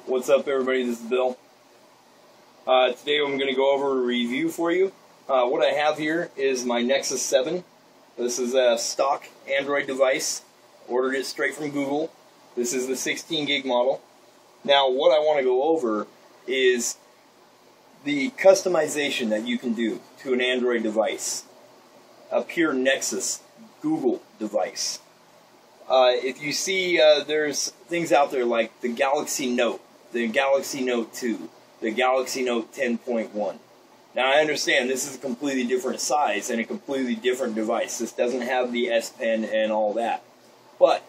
What's up, everybody? This is Bill. Today I'm going to go over a review for you. What I have here is my Nexus 7. This is a stock Android device. Ordered it straight from Google. This is the 16 gig model. Now, what I want to go over is the customization that you can do to an Android device. A pure Nexus Google device. If you see, there's things out there like the Galaxy Note, the Galaxy Note 2, the Galaxy Note 10.1. Now, I understand this is a completely different size and a completely different device. This doesn't have the S Pen and all that. But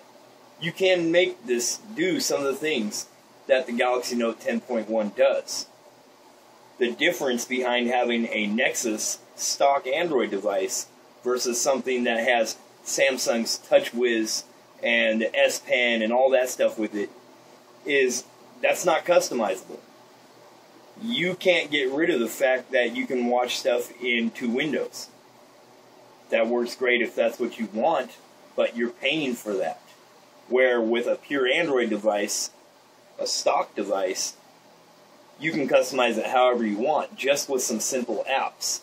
you can make this do some of the things that the Galaxy Note 10.1 does. The difference behind having a Nexus stock Android device versus something that has Samsung's TouchWiz and S Pen and all that stuff with it is that's not customizable. You can't get rid of the fact that you can watch stuff in two windows. That works great if that's what you want, but you're paying for that. Where with a pure Android device, a stock device, you can customize it however you want, just with some simple apps.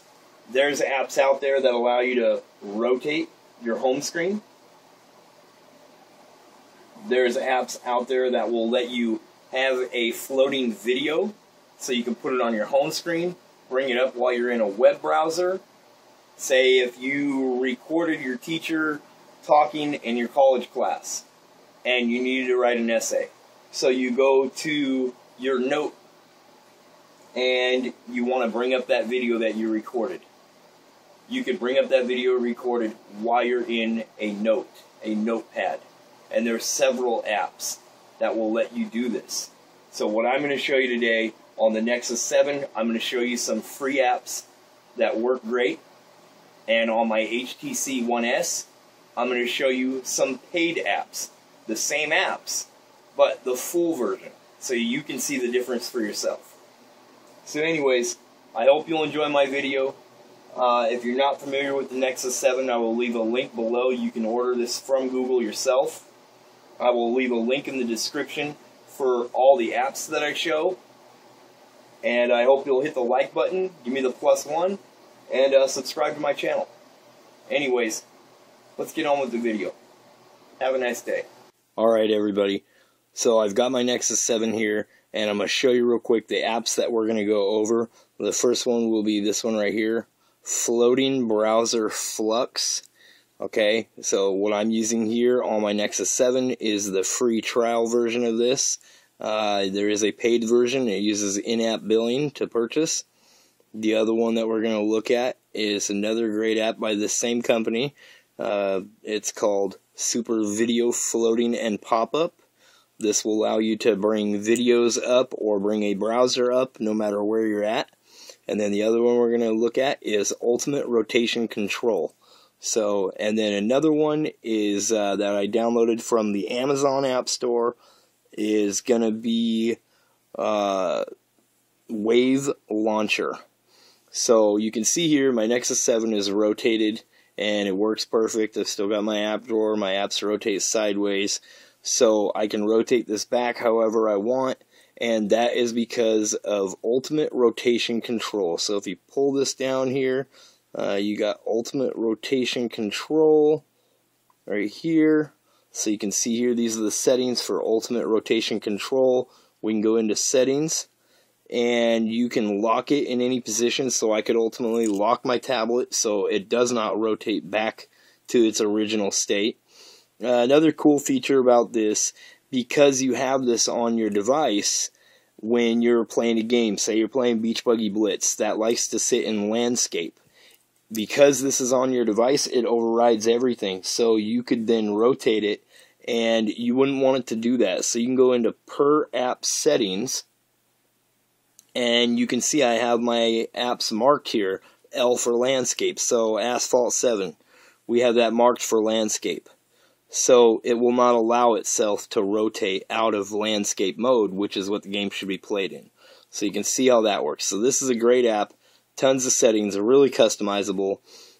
There's apps out there that allow you to rotate your home screen. There's apps out there that will let you have a floating video, so you can put it on your home screen, bring it up while you're in a web browser. Say if you recorded your teacher talking in your college class, and you needed to write an essay. So you go to your note, and you want to bring up that video that you recorded. You could bring up that video recorded while you're in a notepad. And there's several apps that will let you do this. So what I'm going to show you today on the Nexus 7, I'm going to show you some free apps that work great. And on my HTC One S, I'm going to show you some paid apps. The same apps, but the full version, so you can see the difference for yourself. So anyways, I hope you'll enjoy my video. If you're not familiar with the Nexus 7, I will leave a link below. You can order this from Google yourself. I will leave a link in the description for all the apps that I show. And I hope you'll hit the like button, give me the +1, and subscribe to my channel. Anyways, let's get on with the video. Have a nice day. Alright, everybody. So I've got my Nexus 7 here, and I'm going to show you real quick the apps that we're going to go over. The first one will be this one right here, Floating Browser Flux. Okay, so what I'm using here on my Nexus 7 is the free trial version of this. There is a paid version. It uses in-app billing to purchase. The other one that we're going to look at is another great app by the same company. It's called Super Video Floating and Pop-Up. This will allow you to bring videos up or bring a browser up no matter where you're at. And then the other one we're going to look at is Ultimate Rotation Control. So, and then another one is that I downloaded from the Amazon App Store is going to be Wave Launcher. So you can see here my Nexus 7 is rotated and it works perfect. I've still got my app drawer. My apps rotate sideways. So I can rotate this back however I want. And that is because of Ultimate Rotation Control. So if you pull this down here, you got Ultimate Rotation Control right here. So you can see here, these are the settings for Ultimate Rotation Control. We can go into settings, and you can lock it in any position. So I could ultimately lock my tablet so it does not rotate back to its original state. Another cool feature about this, because you have this on your device when you're playing a game, say you're playing Beach Buggy Blitz, that likes to sit in landscape. Because this is on your device, it overrides everything. So you could then rotate it, and you wouldn't want it to do that. So you can go into per app settings, and you can see I have my apps marked here, L for landscape. So Asphalt 7, we have that marked for landscape. So it will not allow itself to rotate out of landscape mode, which is what the game should be played in. So you can see how that works. So this is a great app. Tons of settings, are really customizable.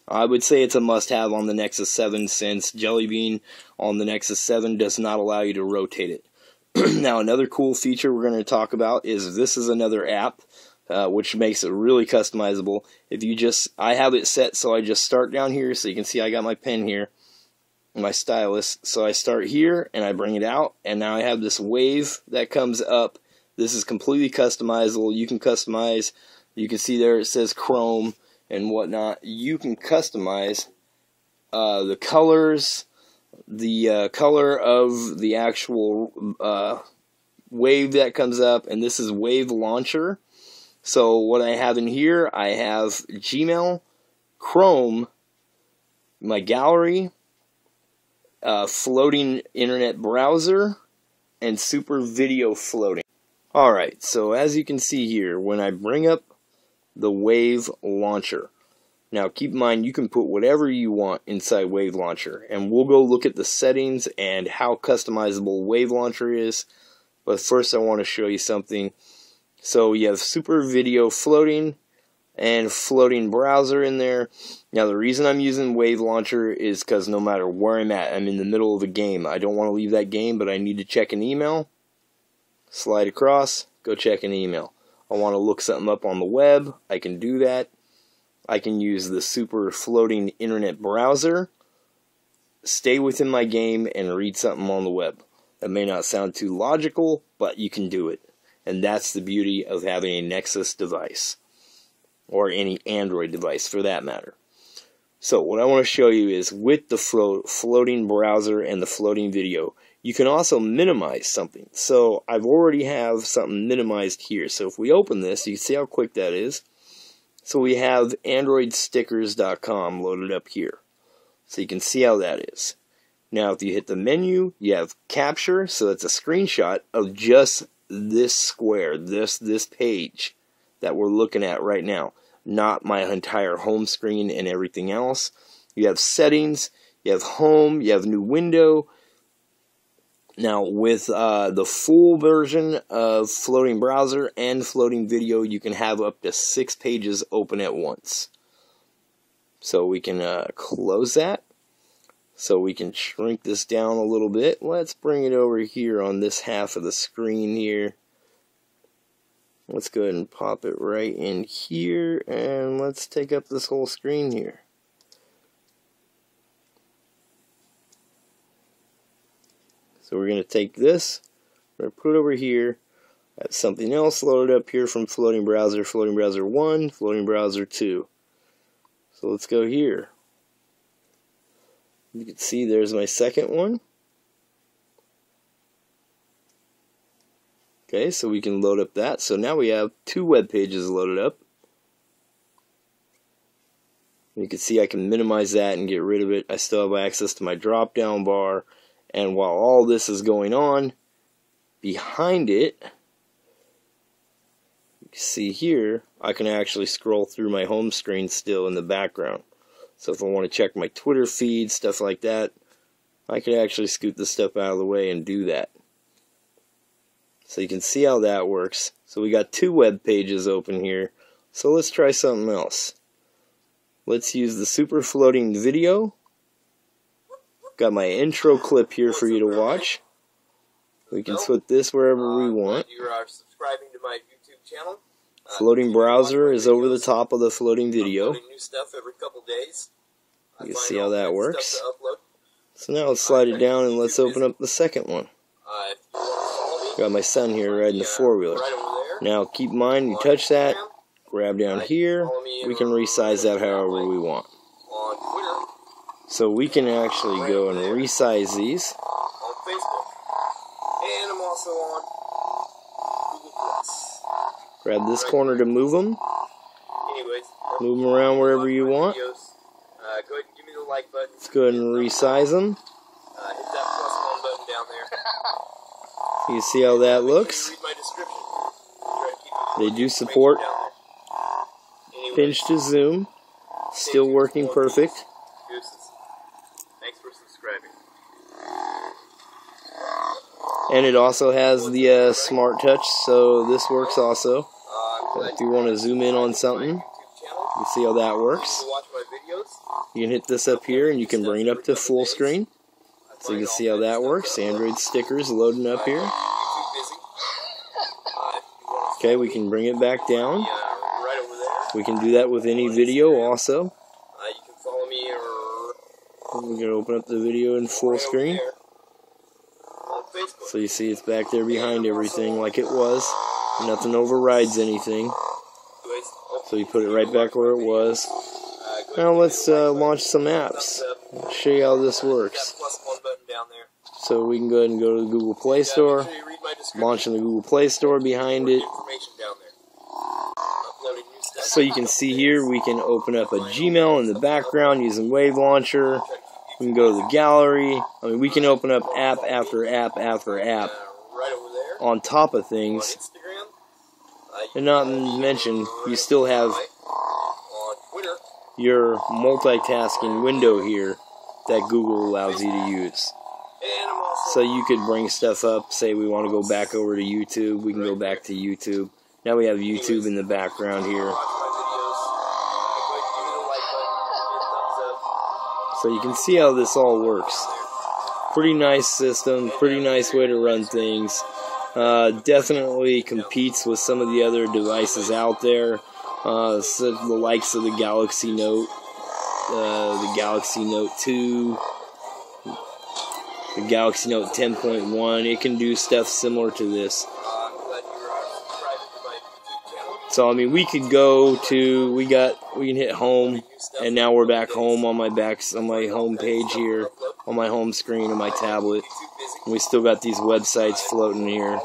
I would say it's a must-have on the Nexus 7 since Jellybean on the Nexus 7 does not allow you to rotate it. Now, another cool feature we're going to talk about is this is another app, which makes it really customizable. If you just, I have it set so I just start down here, so you can see I got my pen here, my stylus. So I start here and I bring it out, and now I have this wave that comes up. This is completely customizable. You can customize. You can see there it says Chrome and whatnot. You can customize the colors, the color of the actual wave that comes up, and this is Wave Launcher. So what I have in here, I have Gmail, Chrome, my gallery, floating internet browser, and super video floating. Alright, so as you can see here, when I bring up the Wave Launcher, now keep in mind you can put whatever you want inside Wave Launcher, and we'll go look at the settings and how customizable Wave Launcher is, but first I want to show you something. So you have super video floating and floating browser in there. Now the reason I'm using Wave Launcher is because no matter where I'm at, I'm in the middle of a game. I don't want to leave that game, but I need to check an email. Slide across, go check an email. I want to look something up on the web, I can do that. I can use the super floating internet browser, stay within my game, and read something on the web. That may not sound too logical, but you can do it. And that's the beauty of having a NEXUS device, or any Android device for that matter. So what I want to show you is with the floating browser and the floating video, you can also minimize something. So I've already have something minimized here. So if we open this, you can see how quick that is. So we have AndroidStickers.com loaded up here. So you can see how that is. Now if you hit the menu, you have capture, so it's a screenshot of just this square, this page that we're looking at right now. Not my entire home screen and everything else. You have settings, you have home, you have new window. Now with the full version of floating browser and floating video, you can have up to 6 pages open at once. So we can close that. So we can shrink this down a little bit. Let's bring it over here on this half of the screen here. Let's go ahead and pop it right in here, and let's take up this whole screen here. So we're going to take this, we're going to put it over here. I have something else loaded up here from Floating Browser 1, Floating Browser 2. So let's go here. You can see there's my second one. Okay, so we can load up that. So now we have 2 web pages loaded up. You can see I can minimize that and get rid of it. I still have access to my drop down bar. And while all this is going on, behind it, you can see here, I can actually scroll through my home screen still in the background. So if I want to check my Twitter feed, stuff like that, I can actually scoot this stuff out of the way and do that. So you can see how that works. So we got 2 web pages open here. So let's try something else. Let's use the super floating video. Got my intro clip here for you to watch. We can put this wherever we want. You are subscribing to my YouTube channel. Floating browser is over the top of the floating video. New stuff every couple days. You can see how that works. So now let's slide it down and let's open up the second one. Got my son here riding the 4-wheeler. Now keep in mind, you touch that, grab down here, we can resize that however we want. So we can actually go and resize these. On Facebook. And I'm also on Google Plus. Grab this corner to move them. Anyways, move them around wherever you want. Go ahead and give me the like button. Let's go ahead and resize them. Hit that +1 button down there. You see how that looks? Read my description. They do support pinch to zoom. Still working perfect. Thanks for subscribing. And it also has the smart touch, so this works also. If you want to zoom in on something, you can see how that works. You can hit this up here and you can bring it up to full screen. So you can see how that works. Android stickers loading up here. Okay, we can bring it back down. Right over there. We can do that with any video also. You can follow me We're going to open up the video in full screen. on Facebook. So you see it's back there behind everything like it was. Nothing overrides anything. So you put it right back where it was. Now let's launch some apps. I'll show you how this works. So we can go ahead and go to the Google Play Store. Launch in the Google Play Store behind it. So you can see here we can open up a Gmail in the background using Wave Launcher. We can go to the gallery. I mean, we can open up app after app after app on top of things. And not to mention, you still have your multitasking window here that Google allows you to use. So you could bring stuff up, say we want to go back over to YouTube, we can go back to YouTube. Now we have YouTube in the background here. So you can see how this all works. Pretty nice system, pretty nice way to run things. Definitely competes with some of the other devices out there. So the likes of the Galaxy Note, the Galaxy Note 2, the Galaxy Note 10.1. It can do stuff similar to this. So I mean, we could go to we can hit home, and now we're back home on my home page here, on my home screen on my tablet. And we still got these websites floating here.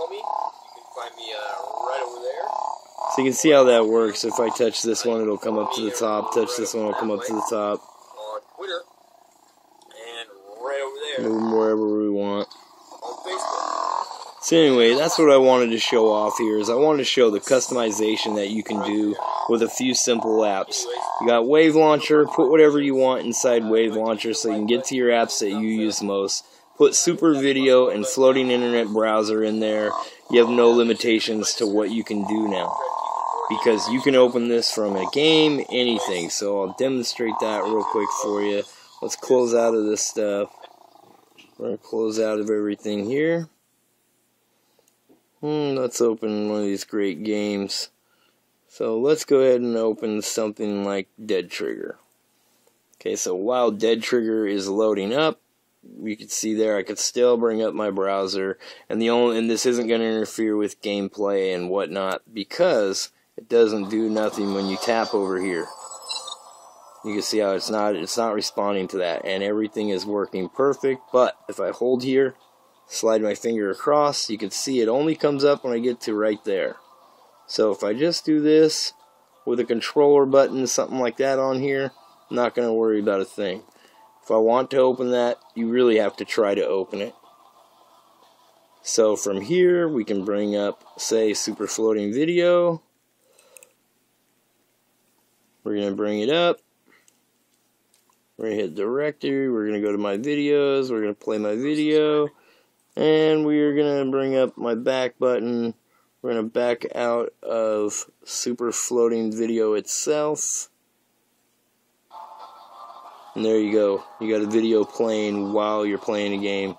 So you can see how that works. If I touch this one, it'll come up to the top. Touch this one, it'll come up to the top. Move them wherever we want. So anyway, that's what I wanted to show off here. Is I wanted to show the customization that you can do with a few simple apps. You got Wave Launcher. Put whatever you want inside Wave Launcher so you can get to your apps that you use most. Put Super Video and Floating Internet Browser in there. You have no limitations to what you can do now, because you can open this from a game, anything. So I'll demonstrate that real quick for you. Let's close out of this stuff. We're going to close out of everything here. Let's open one of these great games. So let's go ahead and open something like Dead Trigger. Okay, so while Dead Trigger is loading up, you can see there I could still bring up my browser, and this isn't going to interfere with gameplay and whatnot, because it doesn't do nothing when you tap over here. You can see how it's not responding to that, and everything is working perfect. But if I hold here, slide my finger across, you can see it only comes up when I get to right there. So if I just do this with a controller button, something like that on here, I'm not going to worry about a thing. If I want to open that, you really have to try to open it. So from here, we can bring up, say, Super Floating Video. We're going to bring it up. We're going to hit Directory. We're going to go to My Videos. We're going to play my video. And we're going to bring up my back button. We're going to back out of Super Floating Video itself. And there you go. You got a video playing while you're playing a game.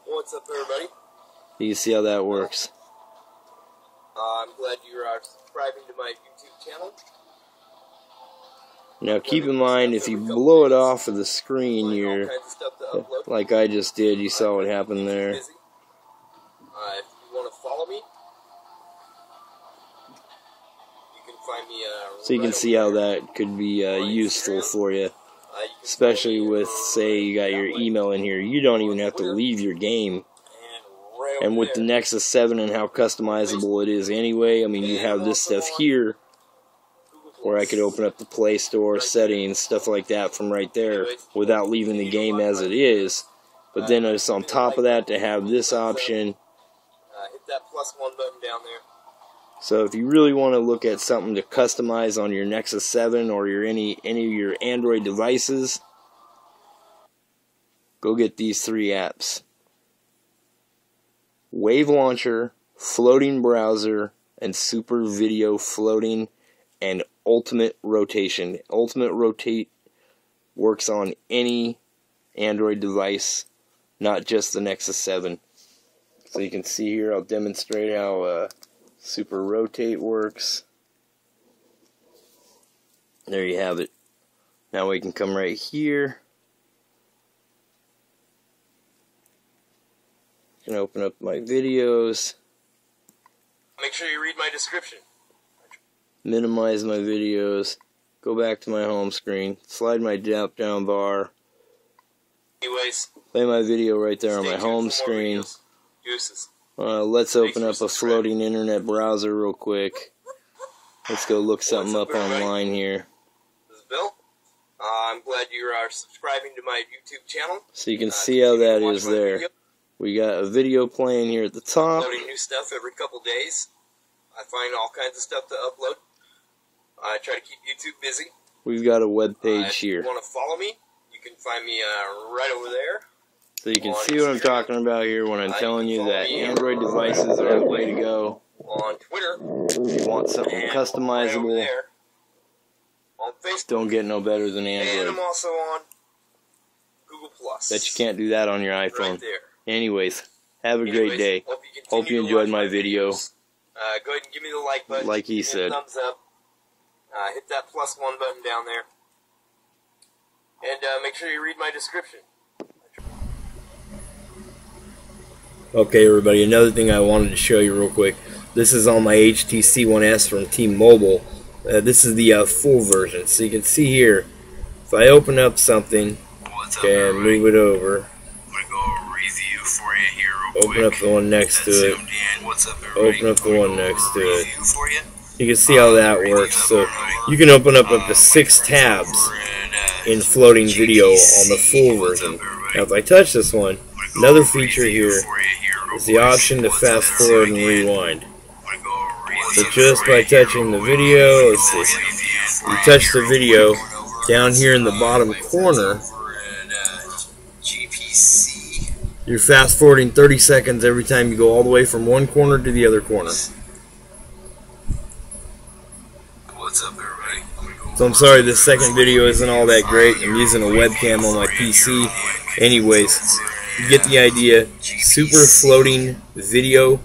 What's up, everybody? You can see how that works. I'm glad you're subscribing to my YouTube channel. Now keep in mind, if you blow it off of the screen here, like I just did, you saw what happened there. If you want to follow me, you can find me. So you can see how that could be useful for you, especially with, say, you got your email in here. You don't even have to leave your game. And with the NEXUS 7 and how customizable it is anyway, I mean, you have this stuff here where I could open up the Play Store settings, stuff like that from right there without leaving the game as it is. But then it's on top of that to have this option. Hit that +1 button down there. So if you really want to look at something to customize on your NEXUS 7 or any of your Android devices, go get these 3 apps. Wave Launcher, Floating Browser, and Super Video Floating, and Ultimate Rotation. Ultimate Rotate works on any Android device, not just the NEXUS 7. So you can see here, I'll demonstrate how Super Rotate works. There you have it. Now we can come right here. I can open up my videos. Make sure you read my description. Minimize my videos. Go back to my home screen. Slide my drop down bar. Anyways, play my video right there on my home screen. Let's open up a floating internet browser real quick. Let's go look something up online here. This is Bill. I'm glad you are subscribing to my YouTube channel. So you can see how that is there. Video. We got a video playing here at the top. Uploading new stuff every couple days. I find all kinds of stuff to upload. I try to keep YouTube busy. We've got a web page here. If you want to follow me, you can find me right over there. So you can see what I'm talking about here when I'm telling you that Android devices are the way to go. On Twitter. If you want something customizable, right on Facebook. Don't get no better than Android. And I'm also on Google+. Bet you can't do that on your iPhone. Right there. Anyways, have a great day. Hope you enjoyed my video. Go ahead and give me the like button. Like he said. Thumbs up. Hit that +1 button down there. And make sure you read my description. Okay, everybody, another thing I wanted to show you real quick. This is on my HTC One S from T-Mobile. This is the full version. So you can see here, if I open up something, okay, and move it over, open up the one next to it, open up the one next to it. You can see how that works. So you can open up to 6 tabs in floating video on the full version. Now if I touch this one, another feature here is the option to fast forward and rewind. So just by touching the video, let's see, you touch the video, down here in the bottom corner, you're fast forwarding 30 seconds every time you go all the way from one corner to the other corner. What's up, everybody? So I'm sorry this second video isn't all that great. I'm using a webcam on my PC. Anyways, you get the idea. Super floating video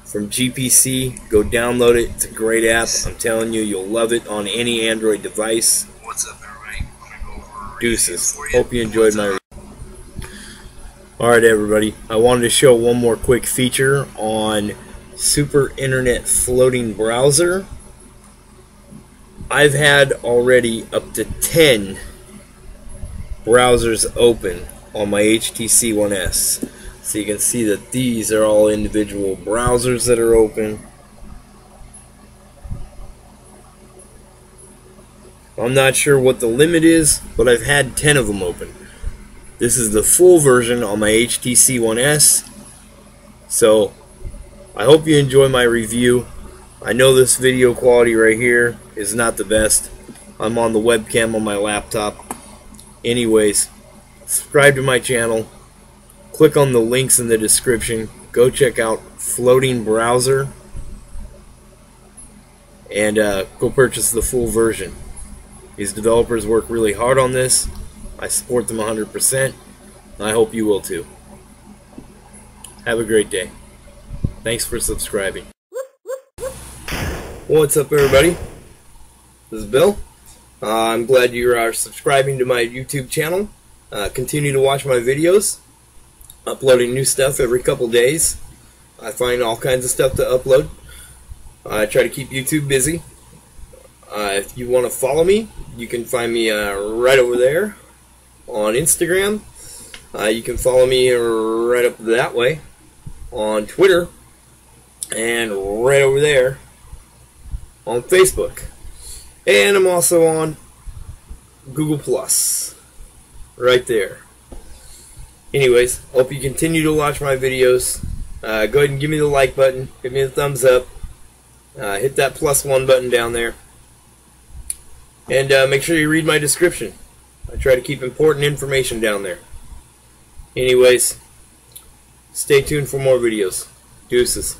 from GPC. Go download it. It's a great app. I'm telling you, you'll love it on any Android device. What's up, everybody? Deuces. Hope you enjoyed my review. Alright, everybody. I wanted to show one more quick feature on Super Internet Floating Browser. I've had already up to 10 browsers open on my HTC One S. So you can see that these are all individual browsers that are open. I'm not sure what the limit is, but I've had 10 of them open. This is the full version on my HTC One S. So I hope you enjoy my review. I know this video quality right here is not the best. I'm on the webcam on my laptop. Anyways, subscribe to my channel. Click on the links in the description. Go check out Floating Browser. And go purchase the full version. These developers work really hard on this. I support them 100%. I hope you will too. Have a great day. Thanks for subscribing. What's up, everybody? This is Bill. I'm glad you are subscribing to my YouTube channel. Continue to watch my videos. Uploading new stuff every couple days. I find all kinds of stuff to upload. I try to keep YouTube busy. If you want to follow me, you can find me right over there on Instagram. You can follow me right up that way on Twitter. And right over there on Facebook. And I'm also on Google+. Right there. Anyways, hope you continue to watch my videos. Go ahead and give me the like button. Give me a thumbs up. Hit that +1 button down there. And make sure you read my description. I try to keep important information down there. Anyways, stay tuned for more videos. Deuces.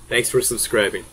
Thanks for subscribing.